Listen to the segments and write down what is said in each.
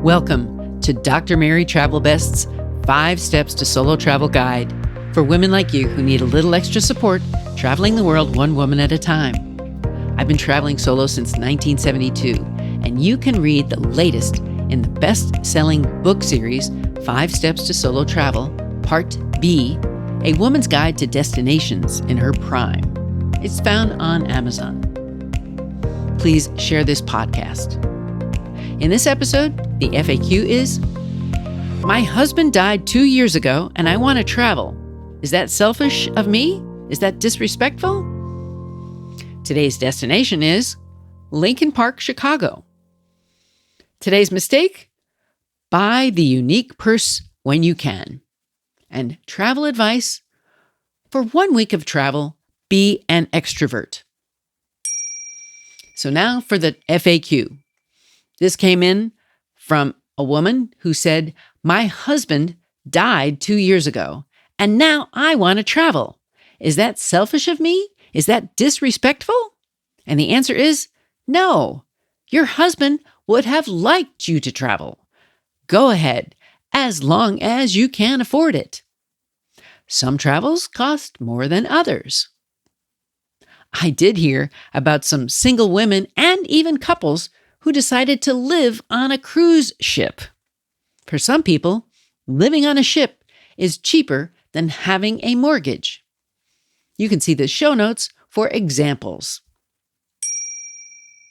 Welcome to Dr. Mary Travelbest's 5 Steps to Solo Travel Guide for women like you who need a little extra support traveling the world one woman at a time. I've been traveling solo since 1972, and you can read the latest in the best-selling book series, 5 Steps to Solo Travel, Part B, A Woman's Guide to Destinations in Her Prime. It's found on Amazon. Please share this podcast. In this episode, the FAQ is, my husband died 2 years ago and I want to travel. Is that selfish of me? Is that disrespectful? Today's destination is Lincoln Park, Chicago. Today's mistake? Buy the unique purse when you can. And travel advice? For 1 week of travel, be an extrovert. So now for the FAQ. This came in from a woman who said, my husband died 2 years ago, and now I want to travel. Is that selfish of me? Is that disrespectful? And the answer is no. Your husband would have liked you to travel. Go ahead, as long as you can afford it. Some travels cost more than others. I did hear about some single women and even couples who decided to live on a cruise ship. For some people, living on a ship is cheaper than having a mortgage. You can see the show notes for examples.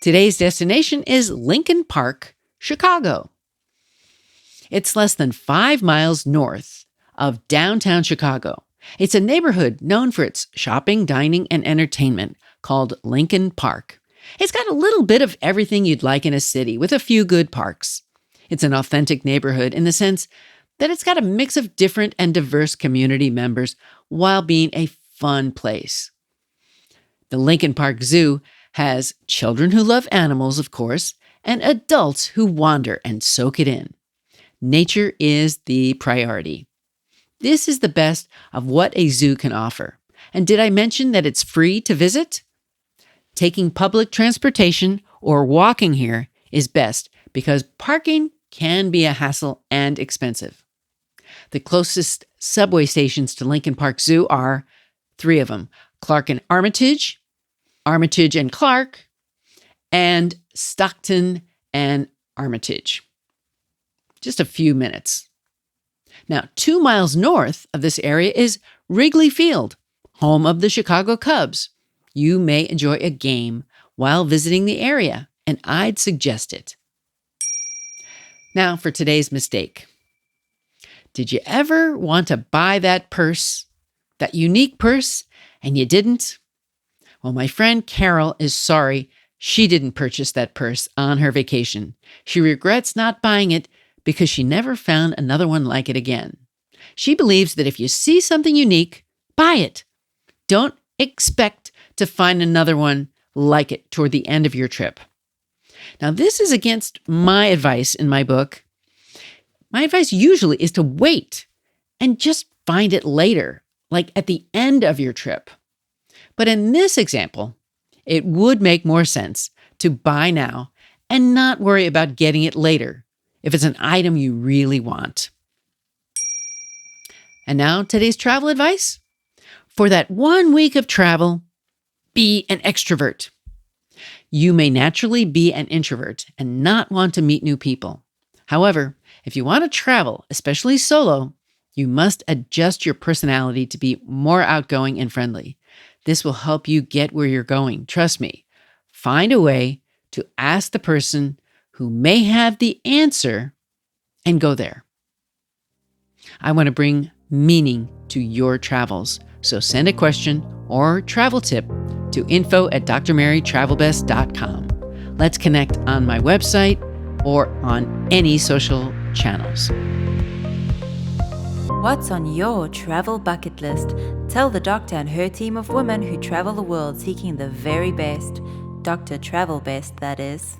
Today's destination is Lincoln Park, Chicago. It's less than 5 miles north of downtown Chicago. It's a neighborhood known for its shopping, dining, and entertainment called Lincoln Park. It's got a little bit of everything you'd like in a city with a few good parks. It's an authentic neighborhood in the sense that it's got a mix of different and diverse community members while being a fun place. The Lincoln Park Zoo has children who love animals, of course, and adults who wander and soak it in. Nature is the priority. This is the best of what a zoo can offer. And did I mention that it's free to visit? Taking public transportation or walking here is best because parking can be a hassle and expensive. The closest subway stations to Lincoln Park Zoo are 3 of them: Clark and Armitage, Armitage and Clark, and Stockton and Armitage. Just a few minutes. Now, 2 miles north of this area is Wrigley Field, home of the Chicago Cubs. You may enjoy a game while visiting the area, and I'd suggest it. Now for today's mistake. Did you ever want to buy that purse, that unique purse, and you didn't? Well, my friend Carol is sorry she didn't purchase that purse on her vacation. She regrets not buying it because she never found another one like it again. She believes that if you see something unique, buy it. Don't expect to find another one like it toward the end of your trip. Now, this is against my advice in my book. My advice usually is to wait and just find it later, like at the end of your trip. But in this example, it would make more sense to buy now and not worry about getting it later if it's an item you really want. And now today's travel advice. For that 1 week of travel, be an extrovert. You may naturally be an introvert and not want to meet new people. However, if you want to travel, especially solo, you must adjust your personality to be more outgoing and friendly. This will help you get where you're going. Trust me. Find a way to ask the person who may have the answer and go there. I want to bring meaning to your travels. So send a question or travel tip to info@drmarytravelbest.com. Let's connect on my website or on any social channels. What's on your travel bucket list? Tell the doctor and her team of women who travel the world seeking the very best. Dr. Travelbest, that is.